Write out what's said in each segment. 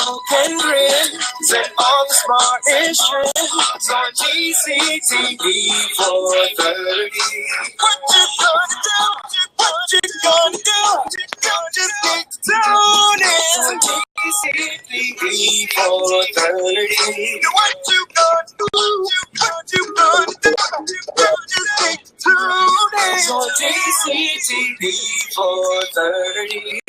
broken ribs and all the smartest trims on DCTV 430. What you gonna do? What you gonna do? Just get to tune in. DCTV 430. What you gonna do? What you gonna do? Just get to tune in. On DCTV 430.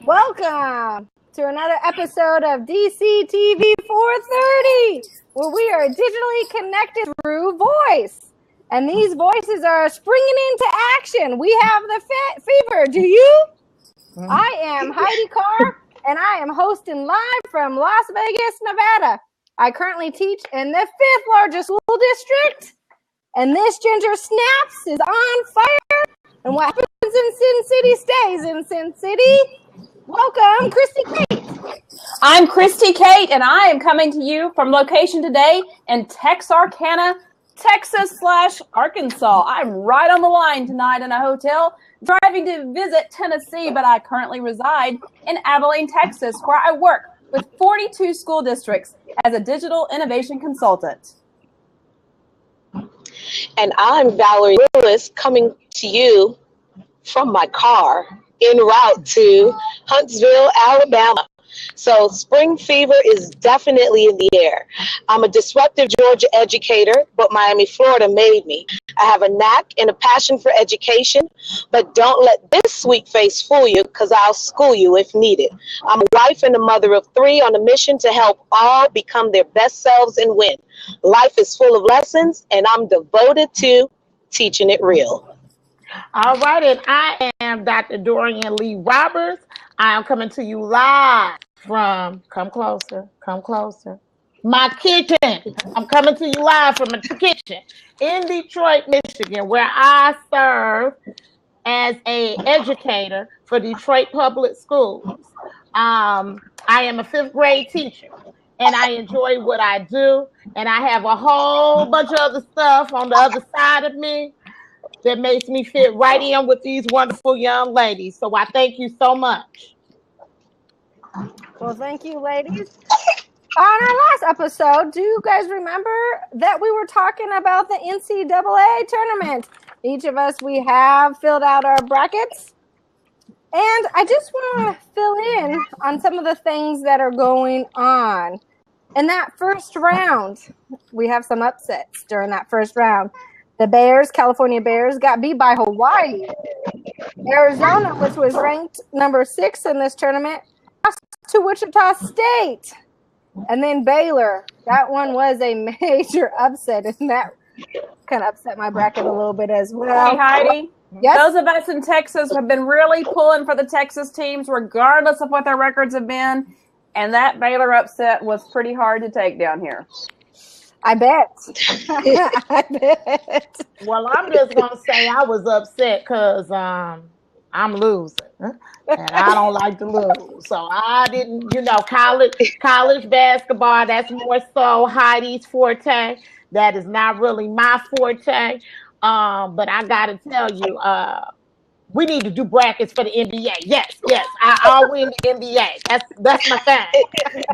Welcome to another episode of DCTV 430, where we are digitally connected through voice. And these voices are springing into action. We have the fever. Do you? I am Heidi Carr, and I am hosting live from Las Vegas, Nevada. I currently teach in the 5th largest school district, and this ginger snaps is on fire. And what happens in Sin City stays in Sin City. Welcome, Christy Kate. I'm Christy Kate, and I am coming to you from location today in Texarkana, Texas/Arkansas. I'm right on the line tonight in a hotel, driving to visit Tennessee, but I currently reside in Abilene, Texas, where I work with 42 school districts as a digital innovation consultant. And I'm Valerie Lewis, coming to you from my car en route to Huntsville, Alabama. So spring fever is definitely in the air. I'm a disruptive Georgia educator, but Miami, Florida made me. I have a knack and a passion for education, but don't let this sweet face fool you, because I'll school you if needed. I'm a wife and a mother of 3 on a mission to help all become their best selves and win. Life is full of lessons, and I'm devoted to teaching it real. All right, and I am Dr. Dorian Lee Roberts. I am coming to you live from, come closer, my kitchen. I'm coming to you live from the kitchen in Detroit, Michigan, where I serve as an educator for Detroit Public Schools. I am a 5th grade teacher, and I enjoy what I do, and I have a whole bunch of other stuff on the other side of me that makes me fit right in with these wonderful young ladies. So I thank you so much. Well, thank you, ladies. On our last episode, do you guys remember that we were talking about the NCAA tournament? Each of us, we have filled out our brackets. And I just want to fill in on some of the things that are going on. In that first round, we have some upsets during that first round. The Bears, California Bears, got beat by Hawaii. Arizona, which was ranked number 6 in this tournament, lost to Wichita State. And then Baylor, that one was a major upset, and that kind of upset my bracket a little bit as well. Hey, Heidi. Yes? Those of us in Texas have been really pulling for the Texas teams, regardless of what their records have been. And that Baylor upset was pretty hard to take down here. I bet. I bet. Well, I'm just going to say I was upset because I'm losing. And I don't like to lose. So I didn't, college basketball, that's more so Heidi's forte. That is not really my forte. But I got to tell you, we need to do brackets for the NBA. Yes, I'll win the NBA. That's my thing.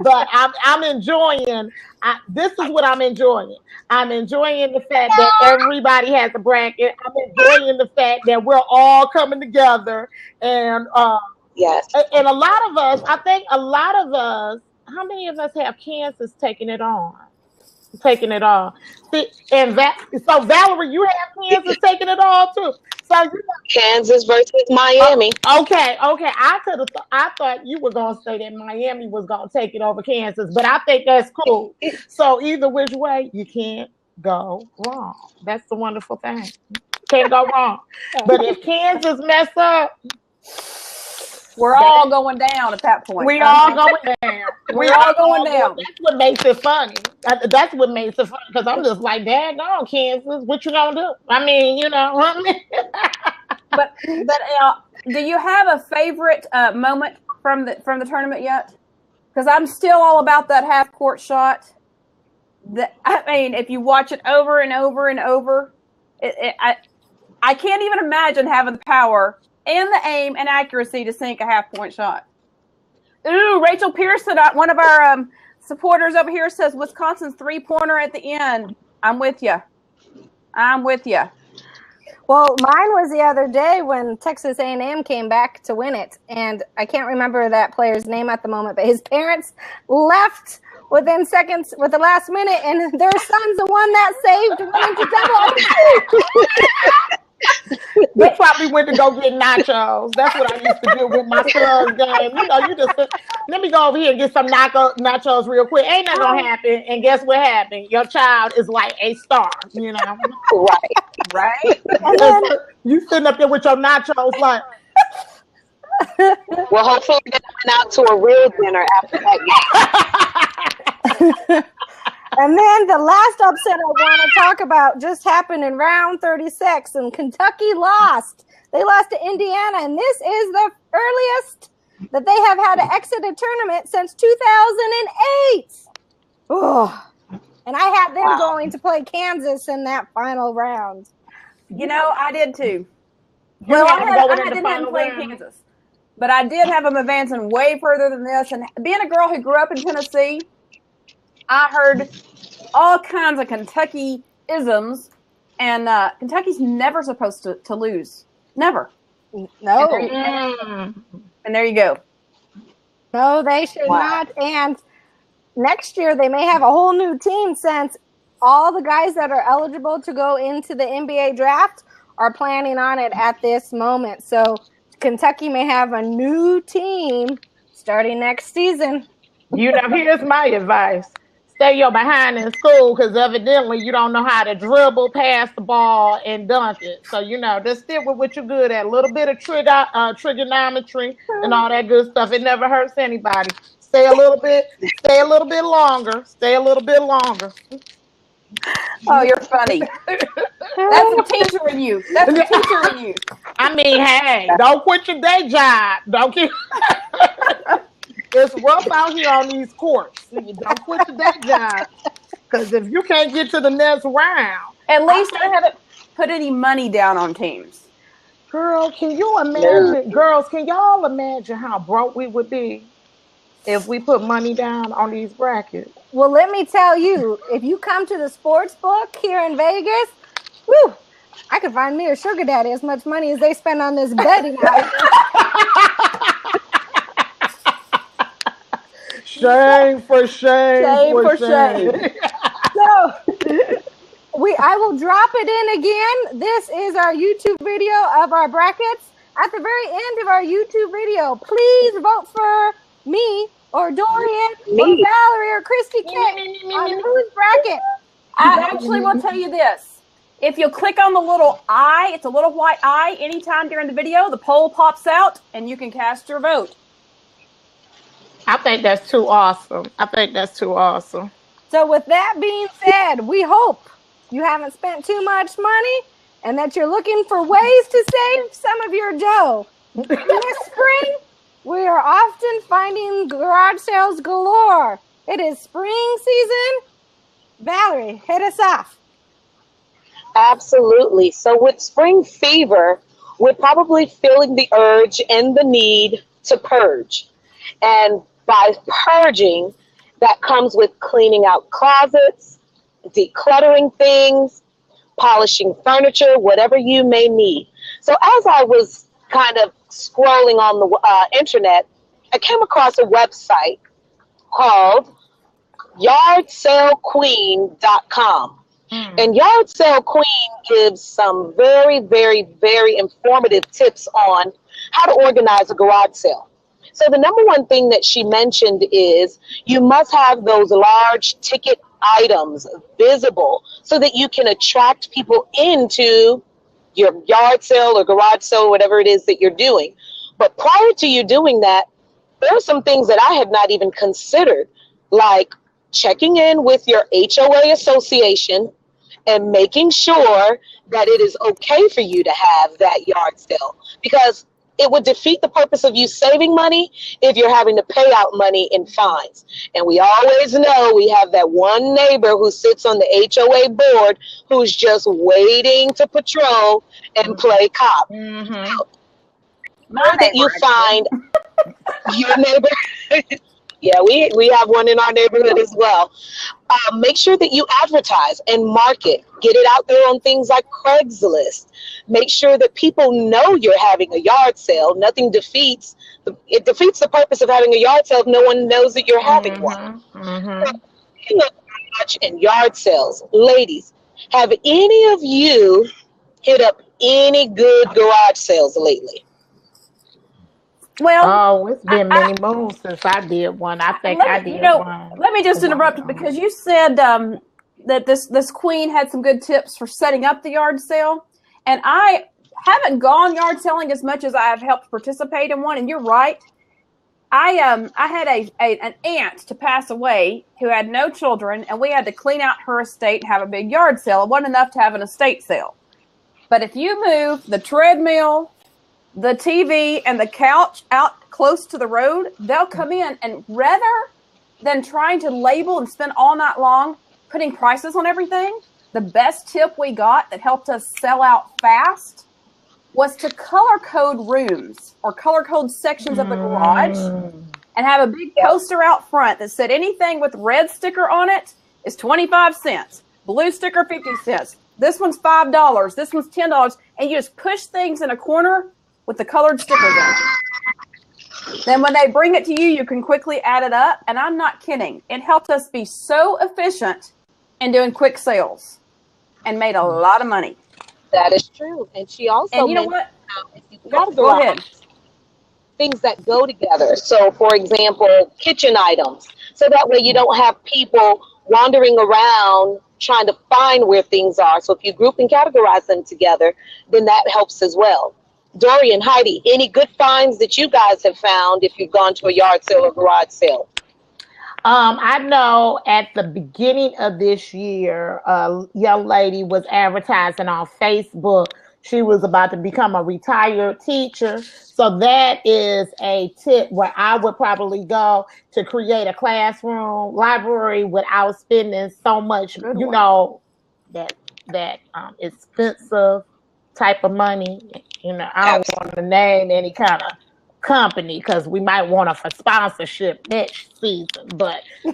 But I'm enjoying. This is what I'm enjoying. I'm enjoying the fact that everybody has a bracket. I'm enjoying the fact that we're all coming together. And yes, and a lot of us, I think a lot of us. How many of us have Kansas taking it on? Taking it all. See, and so Valerie, you have Kansas taking it all too. So Kansas versus Miami. Okay. I thought you were gonna say that Miami was gonna take it over Kansas, but I think that's cool. So either which way, you can't go wrong. That's the wonderful thing. Can't go wrong. But if Kansas mess up, we're all going down at that point. We're all going down. We're all going down. That's what makes it funny. That's what makes it funny, because I'm just like, Dad, no, Kansas, what you gonna do? I mean, But do you have a favorite moment from the tournament yet? Because I'm still all about that half court shot. I mean, if you watch it over and over and over, I can't even imagine having the power and the aim and accuracy to sink a half-point shot. Ooh, Rachel Pearson, one of our supporters over here, says Wisconsin's three-pointer at the end. I'm with you. Well, mine was the other day when Texas A&M came back to win it, and I can't remember that player's name at the moment, but his parents left within seconds with the last minute, and their son's the one that saved winning to double. We probably went to go get nachos. That's what I used to do with my son's game. You know, you just let me go over here and get some nachos real quick. Ain't that gonna happen? And guess what happened? Your child is like a star. You know, Right. And then, you sitting up there with your nachos, like. Well, hopefully they went out to a real dinner after that game. and then the last upset I want to talk about just happened in round 36, and Kentucky lost. They lost to Indiana, and this is the earliest that they have had to exit a tournament since 2008. Oh, and I had them going to play Kansas in that final round. You know, I did too. Well, I didn't have them play Kansas. But I did have them advancing way further than this. And being a girl who grew up in Tennessee, I heard all kinds of Kentucky isms. And Kentucky's never supposed to lose. Never. No. And there you go. No, they should not. And next year they may have a whole new team, since all the guys that are eligible to go into the NBA draft are planning on it at this moment. So Kentucky may have a new team starting next season. You know, here's my advice. Stay your behind in school, because evidently you don't know how to dribble, pass the ball, and dunk it. So, you know, just stick with what you're good at. A little bit of trigonometry and all that good stuff. It never hurts anybody. Stay a little bit longer. Oh, you're funny. That's a teacher in you. I mean, hey, don't quit your day job. Don't keep. It's rough out here on these courts. Don't quit your day job, because if you can't get to the next round, at least I haven't put any money down on teams. Girl, can you imagine? Girls, can y'all imagine how broke we would be if we put money down on these brackets? Well, let me tell you, if you come to the sports book here in Vegas, whew, I could find me a sugar daddy as much money as they spend on this betting. Shame for shame. So, I will drop it in again. This is our YouTube video of our brackets. At the very end of our YouTube video, please vote for me or Dorian or Valerie or Christy K on whose bracket. I actually will tell you this. If you click on the little eye, it's a little white eye, anytime during the video, the poll pops out and you can cast your vote. I think that's too awesome. So with that being said, we hope you haven't spent too much money and that you're looking for ways to save some of your dough. This spring, we are often finding garage sales galore. It is spring season. Valerie, hit us off. Absolutely. So with spring fever, we're probably feeling the urge and the need to purge. And by purging, that comes with cleaning out closets, decluttering things, polishing furniture, whatever you may need. So as I was kind of scrolling on the internet, I came across a website called yardsalequeen.com. And Yard Sale Queen gives some very, very, very informative tips on how to organize a garage sale. So the number one thing that she mentioned is you must have those large ticket items visible so that you can attract people into your yard sale or garage sale, whatever it is that you're doing. But prior to you doing that, there are some things that I had not even considered, like checking in with your HOA association and making sure that it is okay for you to have that yard sale, because it would defeat the purpose of you saving money if you're having to pay out money in fines. And we always know we have that one neighbor who sits on the HOA board who's just waiting to patrol and play cop. Mm-hmm. Or that you find your neighbor. Yeah, we have one in our neighborhood as well. Make sure that you advertise and market. Get it out there on things like Craigslist. Make sure that people know you're having a yard sale. Nothing defeats it defeats the purpose of having a yard sale if no one knows that you're having one. Mm-hmm. And yard sales, ladies, have any of you hit up any good garage sales lately? Well, Oh, it's been many moons since I did one. I think I did one. let me just interrupt because you said that this queen had some good tips for setting up the yard sale, and I haven't gone yard selling as much as I have helped participate in one. And you're right. I had an aunt to pass away who had no children, and we had to clean out her estate and have a big yard sale. It wasn't enough to have an estate sale, but if you move the treadmill, the TV, and the couch out close to the road, they'll come in, and rather than trying to label and spend all night long putting prices on everything, the best tip we got that helped us sell out fast was to color code rooms or color code sections of the garage and have a big poster out front that said anything with red sticker on it is 25 cents, blue sticker 50 cents, this one's $5, this one's $10, and you just push things in a corner with the colored stickers on it. Then when they bring it to you, you can quickly add it up. And I'm not kidding. It helped us be so efficient in doing quick sales and made a lot of money. That is true. And she also And you know what? Go ahead. Things that go together. So, for example, kitchen items. So that way you don't have people wandering around trying to find where things are. So if you group and categorize them together, then that helps as well. Dory and Heidi, any good finds that you guys have found if you've gone to a yard sale or garage sale? I know at the beginning of this year, a young lady was advertising on Facebook. She was about to become a retired teacher. So that is a tip where I would probably go to create a classroom library without spending so much, that expensive type of money. I don't want to name any kind of company because we might want it for sponsorship next season. But I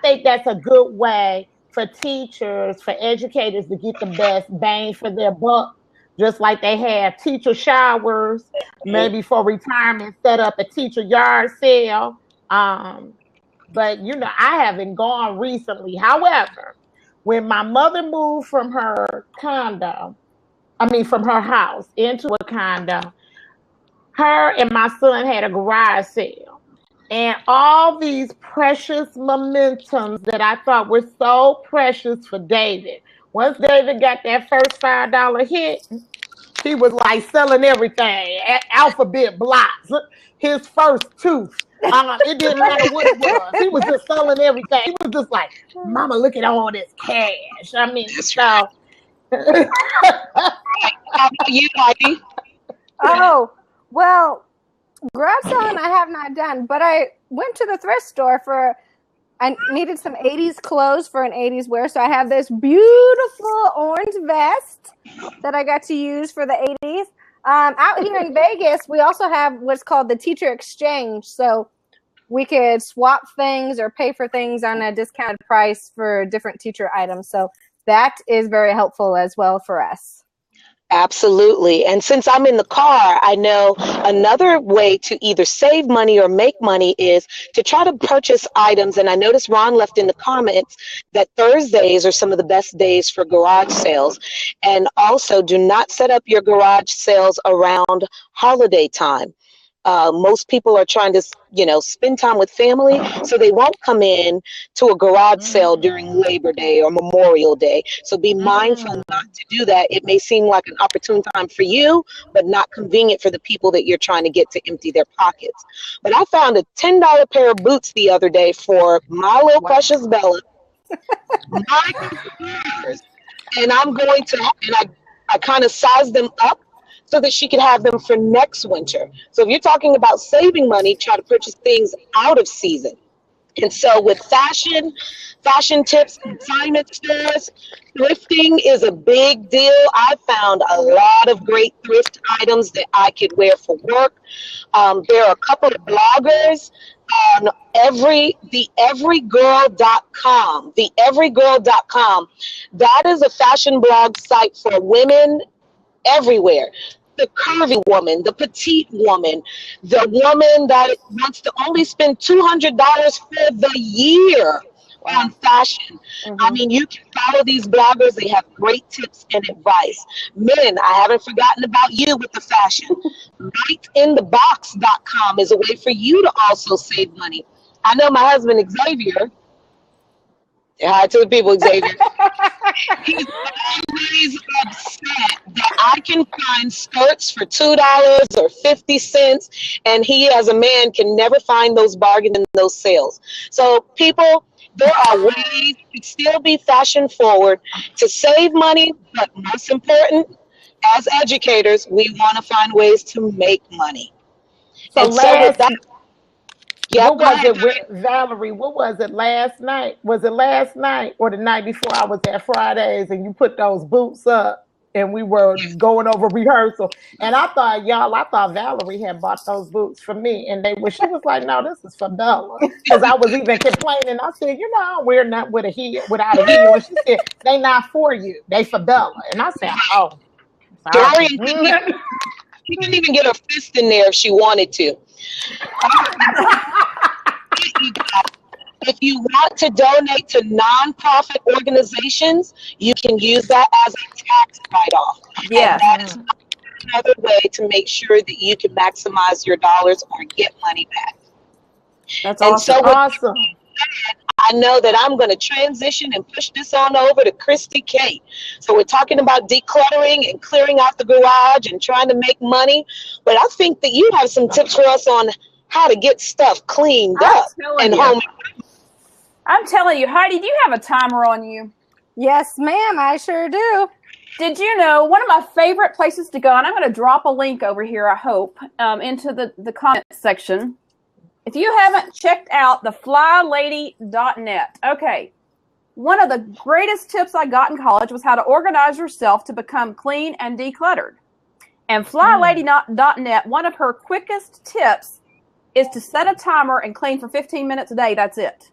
think that's a good way for teachers, for educators to get the best bang for their buck. Just like they have teacher showers, maybe for retirement, set up a teacher yard sale. But I haven't gone recently. However, when my mother moved from her house into a condo, her and my son had a garage sale. And all these precious mementos that I thought were so precious for David. Once David got that first $5 hit, he was like selling everything, alphabet blocks, his first tooth. It didn't matter what it was. He was just selling everything. He was just like, Mama, look at all this cash. So. How about you, Heidi? Oh, well, garage selling I have not done, but I went to the thrift store I needed some 80s clothes for an 80s wear, so I have this beautiful orange vest that I got to use for the 80s. Out here in Vegas, we also have what's called the teacher exchange, so we could swap things or pay for things on a discounted price for different teacher items. So that is very helpful as well for us. Absolutely. And since I'm in the car, I know another way to either save money or make money is to try to purchase items. And I noticed Ron left in the comments that Thursdays are some of the best days for garage sales. And also do not set up your garage sales around holiday time. Most people are trying to, spend time with family, so they won't come in to a garage sale during Labor Day or Memorial Day. So be mindful not to do that. It may seem like an opportune time for you, but not convenient for the people that you're trying to get to empty their pockets. But I found a $10 pair of boots the other day for my little precious Bella. My computers. And I'm going to, and I kind of size them up so that she can have them for next winter. So if you're talking about saving money, try to purchase things out of season. And so with fashion tips, consignment stores, thrifting is a big deal. I found a lot of great thrift items that I could wear for work. There are a couple of bloggers on theeverygirl.com. Theeverygirl.com. That is a fashion blog site for women everywhere. The curvy woman, the petite woman, the woman that wants to only spend $200 for the year on fashion. I mean, you can follow these bloggers. They have great tips and advice. Men, I haven't forgotten about you with the fashion. Lightinthebox.com is a way for you to also save money. I know my husband, Xavier. Hi to the people, Xavier. He's always upset that I can find skirts for $2 or 50 cents, and he, as a man, can never find those bargains in those sales. So, people, there are ways to still be fashion forward, to save money, but most important, as educators, we want to find ways to make money. So and so with that, what was it, Valerie? What was it last night? Was it last night or the night before? I was at Fridays and you put those boots up and we were going over rehearsal. And I thought Valerie had bought those boots for me. And she was like, no, this is for Bella. Because I was even complaining. I said, I wear not with a heel, without a heel. And she said, they not for you. They for Bella. And I said, oh. Dorian she couldn't even get her fist in there if she wanted to. If you want to donate to nonprofit organizations, you can use that as a tax write-off. Yes. And that is another way to make sure that you can maximize your dollars or get money back. That's awesome. And so awesome. I know that I'm going to transition and push this on over to Christy Kate. So we're talking about decluttering and clearing out the garage and trying to make money. But I think that you have some tips for us on how to get stuff cleaned up and home. I'm telling you, Heidi, do you have a timer on you? Yes, ma'am, I sure do. Did you know one of my favorite places to go, and I'm going to drop a link over here, I hope, into the comment section. If you haven't checked out theflylady.net, okay, one of the greatest tips I got in college was how to organize yourself to become clean and decluttered. And flylady.net, one of her quickest tips is to set a timer and clean for 15 minutes a day. That's it.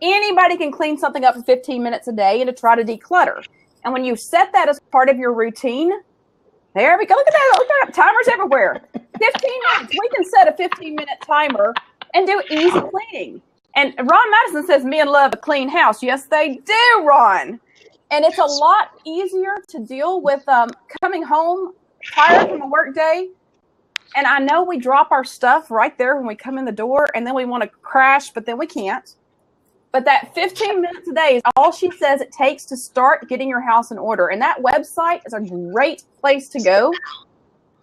Anybody can clean something up for 15 minutes a day and to try to declutter. And when you set that as part of your routine, there we go. Look at that. Look at that. Timers everywhere. 15 minutes. We can set a 15-minute timer and do easy cleaning. And Ron Madison says, men love a clean house. Yes, they do, Ron. And it's a lot easier to deal with coming home tired from a work day. And I know we drop our stuff right there when we come in the door, and then we want to crash, but then we can't. But that 15 minutes a day is all she says it takes to start getting your house in order. And that website is a great place to go.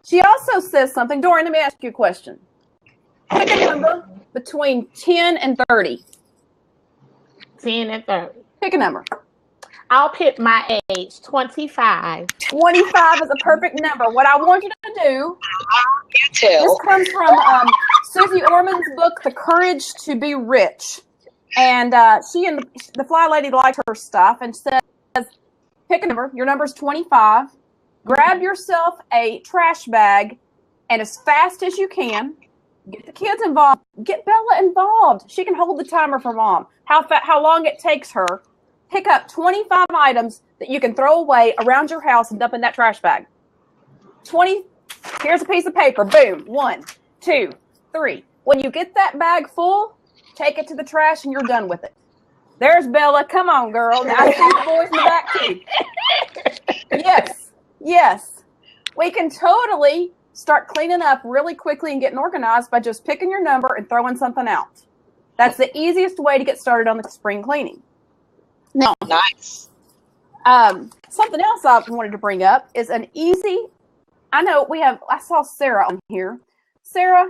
She also says something. Dorian, let me ask you a question. Pick a number between 10 and 30. 10 and 30. Pick a number. I'll pick my age, 25. 25 is a perfect number. What I want you to do, this comes from Susie Orman's book, The Courage to Be Rich. And she and the Fly Lady liked her stuff and says, pick a number. Your number's 25. Grab yourself a trash bag, and as fast as you can, get the kids involved. Get Bella involved. She can hold the timer for mom. How long it takes her. Pick up 25 items that you can throw away around your house and dump in that trash bag. 20. Here's a piece of paper. Boom. 1, 2, 3. When you get that bag full, take it to the trash and you're done with it. There's Bella. Come on, girl. Now I see the boys in the back too. Yes. We can totally start cleaning up really quickly and getting organized by just picking your number and throwing something out. That's the easiest way to get started on the spring cleaning. Now, nice. Something else I wanted to bring up is an easy. I saw Sarah on here. Sarah?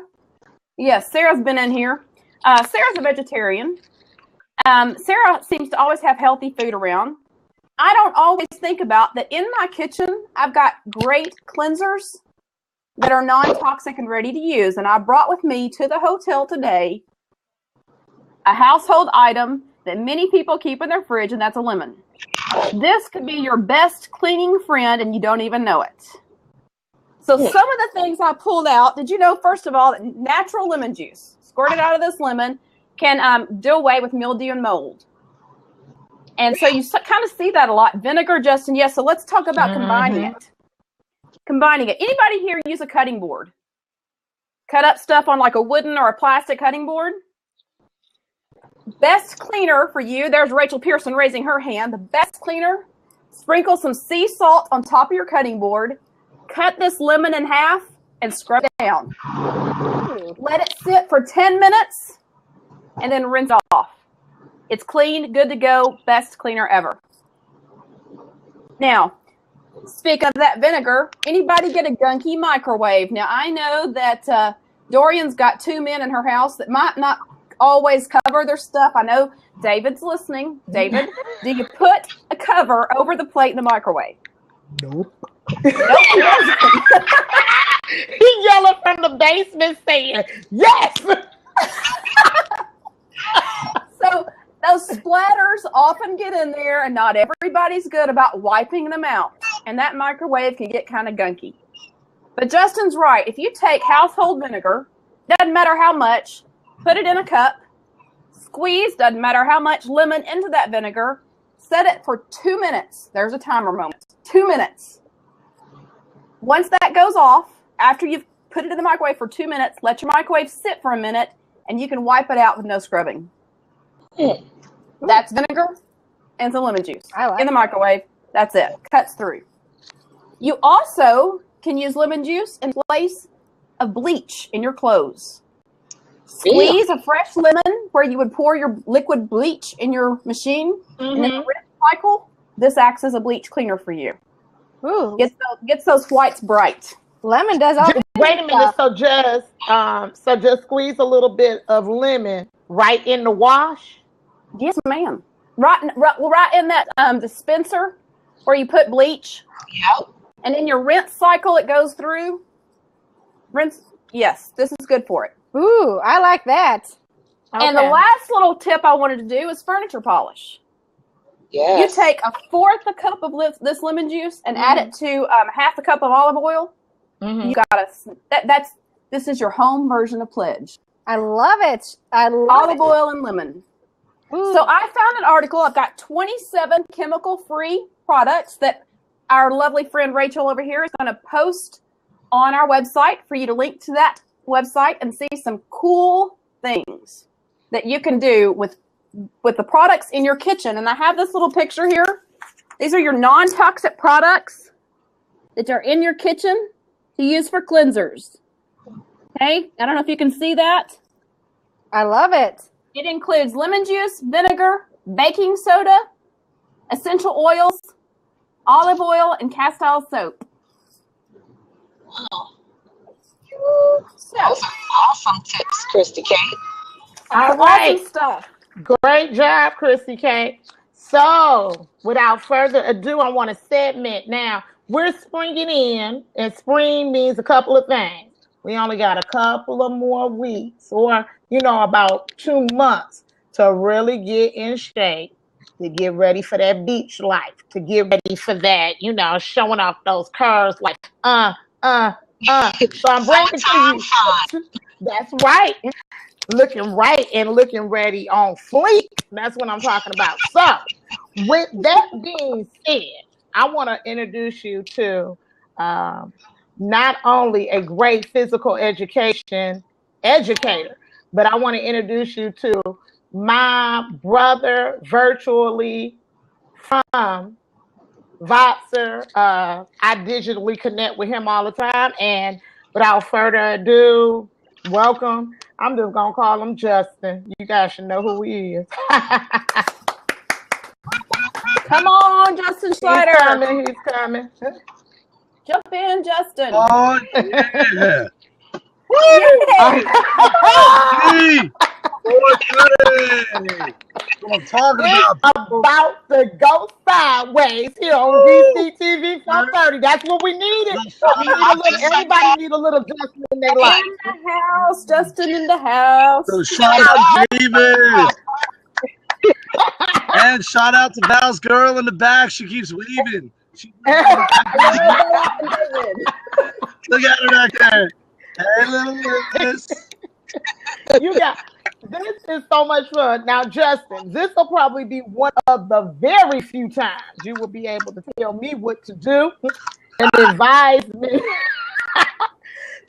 Yes, Sarah's been in here. Sarah's a vegetarian. Sarah seems to always have healthy food around. I don't always think about that in my kitchen, I've got great cleansers that are non-toxic and ready to use. And I brought with me to the hotel today a household item that many people keep in their fridge, and that's a lemon. This could be your best cleaning friend, and you don't even know it. So some of the things I pulled out, did you know, first of all, that natural lemon juice, squirted out of this lemon, can do away with mildew and mold. And so you kind of see that a lot. Vinegar, Justin, yes. So let's talk about combining it. Combining it. Anybody here use a cutting board? Cut up stuff on like a wooden or a plastic cutting board? Best cleaner for you, there's Rachel Pearson raising her hand. The best cleaner, sprinkle some sea salt on top of your cutting board, cut this lemon in half, and scrub it down. Let it sit for 10 minutes, and then rinse off. It's clean, good to go, best cleaner ever. Now, speaking of that vinegar, anybody get a gunky microwave? Now, I know that Dorian's got 2 men in her house that might not always cover their stuff. I know David's listening. David, do you put a cover over the plate in the microwave? Nope. He's yelling from the basement saying, yes! So those splatters often get in there, and not everybody's good about wiping them out. And that microwave can get kind of gunky. But Justin's right. If you take household vinegar, doesn't matter how much, put it in a cup, squeeze, doesn't matter how much, lemon into that vinegar, set it for 2 minutes. There's a timer moment. 2 minutes. Once that goes off, after you've put it in the microwave for 2 minutes, let your microwave sit for a minute, and you can wipe it out with no scrubbing. That's vinegar and some lemon juice in the microwave. That's it. Cuts through. You also can use lemon juice in place of bleach in your clothes. Squeeze a fresh lemon where you would pour your liquid bleach in your machine, and then rinse cycle. This acts as a bleach cleaner for you. Ooh. Gets those whites bright. Lemon does all. Wait a minute. So just squeeze a little bit of lemon right in the wash. Yes, ma'am. Right in that dispenser where you put bleach. Yep. And in your rinse cycle, it goes through. Rinse. Yes, this is good for it. Ooh, I like that. Okay. And the last little tip I wanted to do is furniture polish. Yes. You take a fourth a cup of this lemon juice and add it to half a cup of olive oil. You got this is your home version of Pledge. I love it. Olive oil and lemon. Ooh. So I found an article. I've got 27 chemical-free products that our lovely friend Rachel over here is going to post on our website for you to link to that website and see some cool things that you can do with the products in your kitchen. And I have this little picture here. These are your non-toxic products that are in your kitchen to use for cleansers. Okay, I don't know if you can see that. I love it. It includes lemon juice, vinegar, baking soda, essential oils, olive oil, and castile soap. Wow. So, Those are awesome tips, Christy Kate. All right. Awesome stuff. Great job, Christy Kate. So, without further ado, I want to segment now. We're springing in, and spring means a couple of things. We only got a couple of more weeks, or, about 2 months to really get in shape, to get ready for that beach life, to get ready for that, showing off those curves like, So I'm bringing to you. That's right. Looking right and looking ready on fleek. That's what I'm talking about. So, with that being said, I want to introduce you to not only a great physical education educator, but I want to introduce you to my brother virtually from Vatser. I digitally connect with him all the time. And without further ado, welcome. I'm just going to call him Justin. You guys should know who he is. Come on, Justin Schneider. He's coming. Jump in, Justin. Oh, yeah. Yay! Hey, 4:30. What I'm talking about. About to go sideways here on DCTV 430. That's what we needed. We need a little. Everybody need a little Justin in their life. In the house, Justin in the house. So shout out David. And shout out to Val's girl in the back. She keeps waving. Look at her back there. Hey, little Liz. You got this is so much fun. Now, Justin, this will probably be one of the very few times you will be able to tell me what to do and advise me.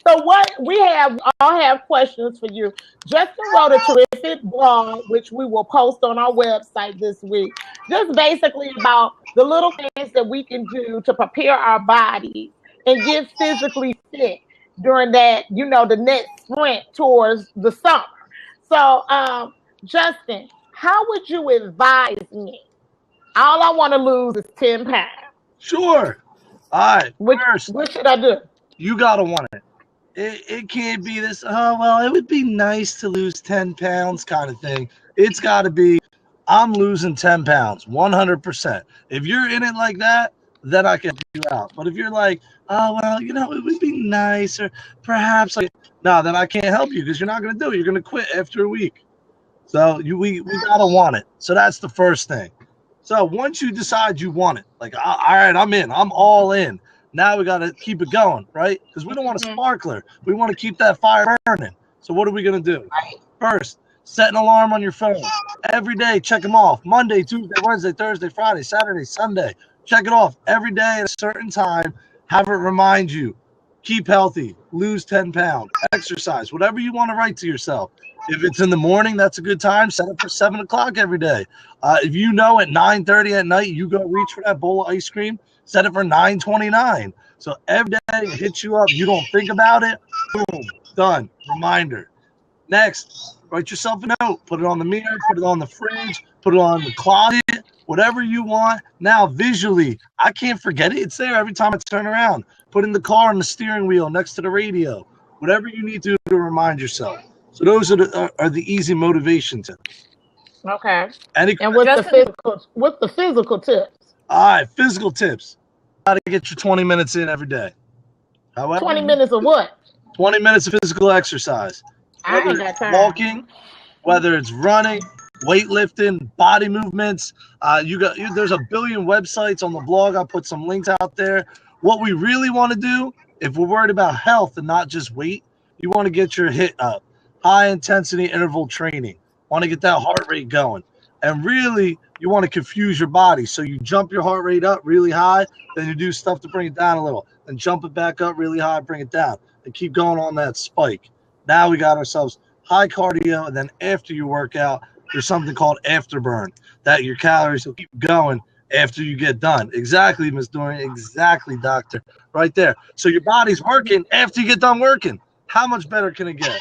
So what we have, I'll have questions for you. Justin wrote a terrific blog, which we will post on our website this week. Just basically about the little things that we can do to prepare our bodies and get physically fit during that, the next sprint towards the summer. So, Justin, how would you advise me? All I want to lose is 10 pounds. Sure. All right. First, what should I do? You got to want it. It can't be this, oh, well, it would be nice to lose 10 pounds kind of thing. It's got to be, I'm losing 10 pounds, 100%. If you're in it like that, then I can help you out. But if you're like, oh, well, it would be nice, or perhaps, no, then I can't help you because you're not going to do it. You're going to quit after a week. So we got to want it. So that's the first thing. So once you decide you want it, like, all right, I'm in. I'm all in. Now we got to keep it going, right? Because we don't want a sparkler. We want to keep that fire burning. So what are we going to do? First, set an alarm on your phone. Every day, check them off. Monday, Tuesday, Wednesday, Thursday, Friday, Saturday, Sunday. Check it off every day at a certain time. Have it remind you. Keep healthy. Lose 10 pounds. Exercise. Whatever you want to write to yourself. If it's in the morning, that's a good time. Set it for 7 o'clock every day. If you know at 9:30 at night you go reach for that bowl of ice cream, set it for 9:29. So every day it hits you up. You don't think about it. Boom. Done. Reminder. Next, write yourself a note. Put it on the mirror. Put it on the fridge. Put it on the closet. Whatever you want. Now, visually, I can't forget it. It's there every time I turn around. Put in the car on the steering wheel next to the radio. Whatever you need to do to remind yourself. So those are the easy motivation tips. Okay. And what's the physical tips? All right, physical tips. Got to get your 20 minutes in every day. However, 20 minutes of what? 20 minutes of physical exercise. I ain't got time. Walking, whether it's running, weightlifting, body movements. There's a billion websites on the blog. I'll put some links out there. What we really want to do, if we're worried about health and not just weight, you want to get your HIIT up. High intensity interval training. Want to get that heart rate going. And really, you want to confuse your body. So you jump your heart rate up really high, then you do stuff to bring it down a little. Then jump it back up really high, bring it down. And keep going on that spike. Now we got ourselves high cardio, and then after you work out, there's something called afterburn, that your calories will keep going after you get done. Exactly, Ms. Dorian. Exactly, doctor. Right there. So your body's working after you get done working. How much better can it get?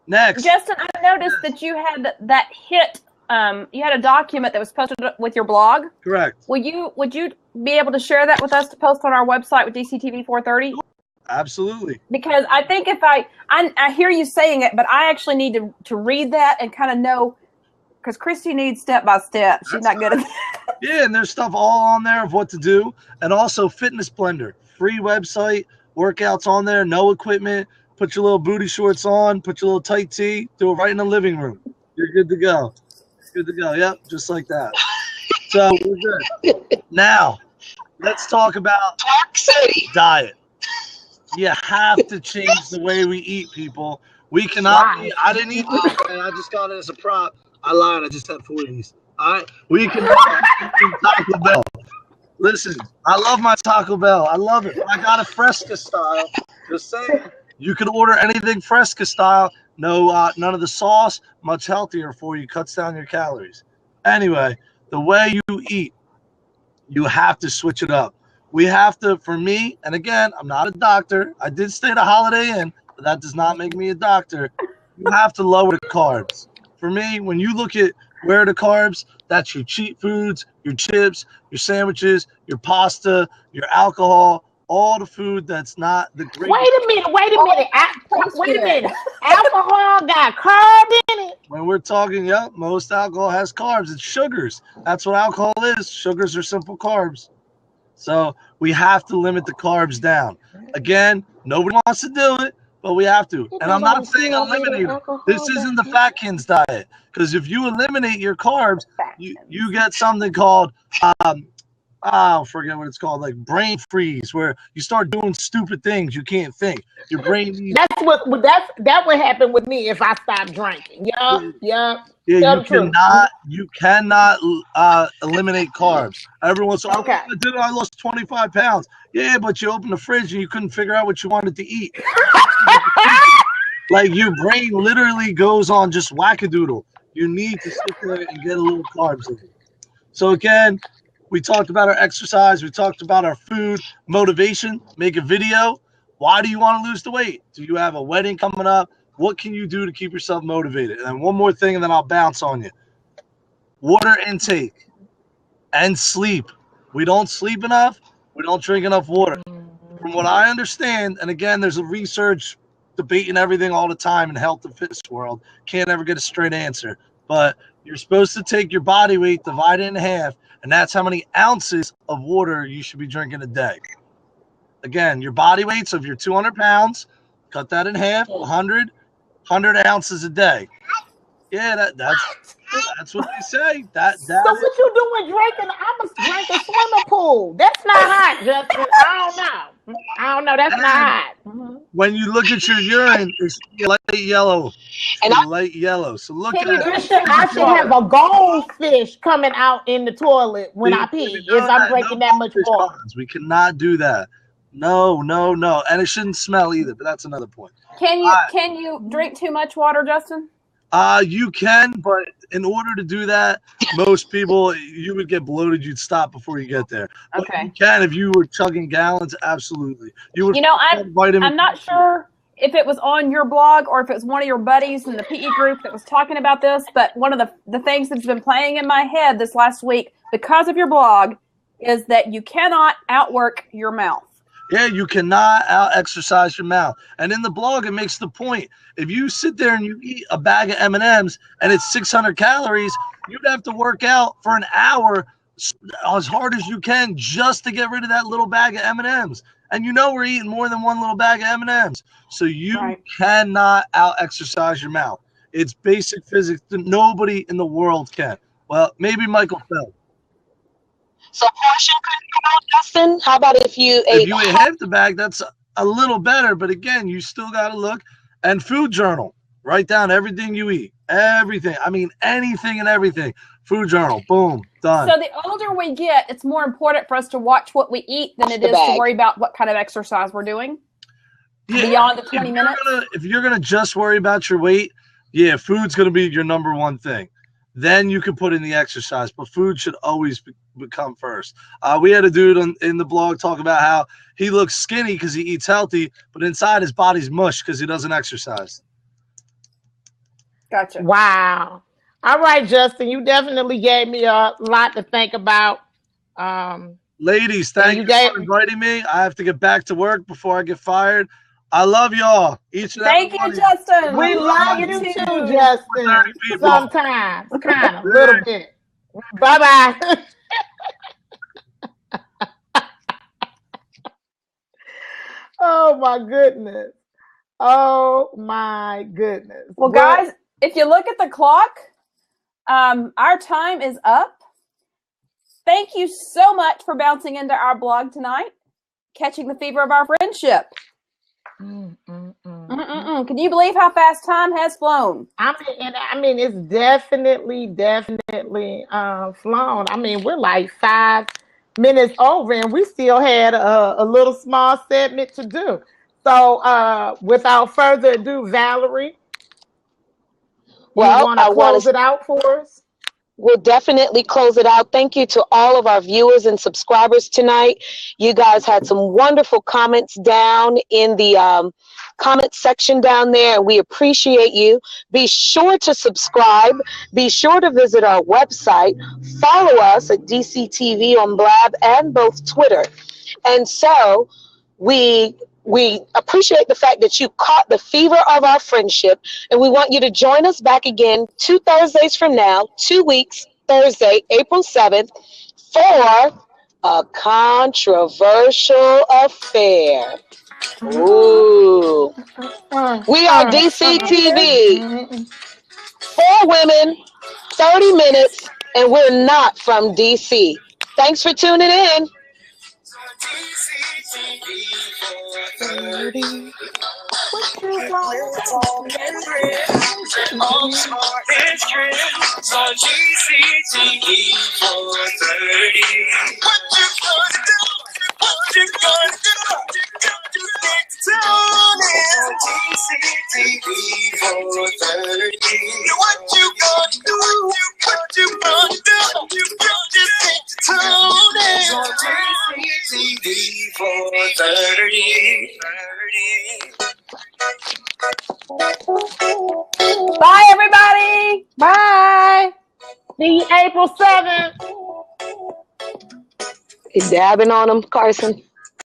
Next. Justin, I noticed that you had that HIIT. You had a document that was posted with your blog. Correct. Would you be able to share that with us to post on our website with DCTV 430? Absolutely. Because I think if I hear you saying it, but I actually need to read that and kind of know, because Christy needs step by step. She's not good at that. Yeah, and there's stuff all on there of what to do. And also Fitness Blender, free website, workouts on there, no equipment. Put your little booty shorts on, put your little tight tee, do it right in the living room. You're good to go. Good to go. Yep, just like that. So we're good. Now, let's talk about diet. You have to change the way we eat, people. We cannot eat. I didn't eat this, man. I just got it as a prop. I lied. I just had 4 of these. All right? We cannot eat Taco Bell. Listen, I love my Taco Bell. I love it. I got a Fresca style. Just saying. You can order anything Fresca style. No, none of the sauce. Much healthier for you. Cuts down your calories. Anyway, the way you eat, you have to switch it up. We have to, for me, and again, I'm not a doctor. I did stay at a Holiday Inn, but that does not make me a doctor. You have to lower the carbs. For me, when you look at where are the carbs, that's your cheat foods, your chips, your sandwiches, your pasta, your alcohol. all the food that's not the great. Wait a minute. Wait a minute. Alcohol got carbs in it. When we're talking, most alcohol has carbs. It's sugars. That's what alcohol is. Sugars are simple carbs. So we have to limit the carbs down. Again, nobody wants to do it, but we have to. And I'm not saying eliminate it. This isn't the Fat Kins diet. Because if you eliminate your carbs, you get something called I forget what it's called, like brain freeze, where you start doing stupid things you can't think. Your brain needs. That would happen with me if I stopped drinking. Yeah. You cannot eliminate carbs. Everyone's okay. I did it. I lost 25 pounds. Yeah, but you opened the fridge and you couldn't figure out what you wanted to eat. Like your brain literally goes on just wackadoodle. You need to sit there and get a little carbs in it. So again, we talked about our exercise. We talked about our food, motivation, make a video. Why do you want to lose the weight? Do you have a wedding coming up? What can you do to keep yourself motivated? And one more thing, and then I'll bounce on you. Water intake and sleep. We don't sleep enough. We don't drink enough water. From what I understand, and again, there's a research debating everything all the time in health and fitness world. Can't ever get a straight answer. But you're supposed to take your body weight, divide it in half, and that's how many ounces of water you should be drinking a day. Again, your body weight, so if you're 200 pounds, cut that in half, 100 ounces a day. Yeah, that's what they say. So what you doing drinking? I must drink a swimming pool. That's not hot, Justin. I don't know. That's not hot. When you look at your urine, it's light yellow. Light yellow. So look at it. I should have a goldfish coming out in the toilet when I pee if I'm drinking that much water. We cannot do that. No. And it shouldn't smell either, but that's another point. Can you drink too much water, Justin? You can, but in order to do that, most people, you would get bloated. You'd stop before you get there. Okay. But you can if you were chugging gallons. Absolutely. I'm not sure if it was on your blog or if it was one of your buddies in the PE group that was talking about this, but one of the things that's been playing in my head this last week because of your blog is that you cannot outwork your mouth. Yeah, you cannot out-exercise your mouth. And in the blog, it makes the point. If you sit there and you eat a bag of M&Ms and it's 600 calories, you'd have to work out for an hour as hard as you can just to get rid of that little bag of M&Ms. And we're eating more than one little bag of M&Ms. So you cannot out-exercise your mouth. It's basic physics that nobody in the world can. Well, maybe Michael Phelps. So portion control, Justin. How about if you ate half the bag? That's a little better, but again, you still got to look. And food journal. Write down everything you eat. Everything. I mean, anything and everything. Food journal. Boom. Done. So the older we get, it's more important for us to watch what we eat than it is to worry about what kind of exercise we're doing. Yeah, beyond the 20 minutes. If you're gonna just worry about your weight, food's gonna be your number one thing. Then you can put in the exercise, but food should always become first. We had a dude in the blog talk about how he looks skinny because he eats healthy, but inside his body's mush because he doesn't exercise. Gotcha. Wow. All right, Justin, you definitely gave me a lot to think about. Ladies, thank you for inviting me. I have to get back to work before I get fired. I love y'all. Thank you, Justin. We love you too, Justin. Sometimes, kind of, a little bit. Bye-bye. Oh, my goodness. Well, guys, if you look at the clock, our time is up. Thank you so much for bouncing into our blog tonight, catching the fever of our friendship. Can you believe how fast time has flown? I mean, it's definitely flown. I mean, we're like 5 minutes over, and we still had a little small segment to do. So, without further ado, Valerie, you want to close it out for us? We'll definitely close it out. Thank you to all of our viewers and subscribers tonight. You guys had some wonderful comments down in the comment section down there, and we appreciate you. Be sure to subscribe. Be sure to visit our website. Follow us at DCTV on Blab and both Twitter. And so We appreciate the fact that you caught the fever of our friendship, and we want you to join us back again 2 Thursdays from now, 2 weeks, Thursday, April 7th, for a controversial affair. Ooh. We are DCTV. 4 women, 30 minutes, and we're not from DC. Thanks for tuning in. We're talking trends and all the smartest trends on GCTV 430. What you gonna do? What you gonna do? Just need to tune in GCTV 430. What you gonna do? What you gonna do? You just need to tune in on GCTV 430. Bye, everybody. Bye. See you April 7th. He's dabbing on him, Carson.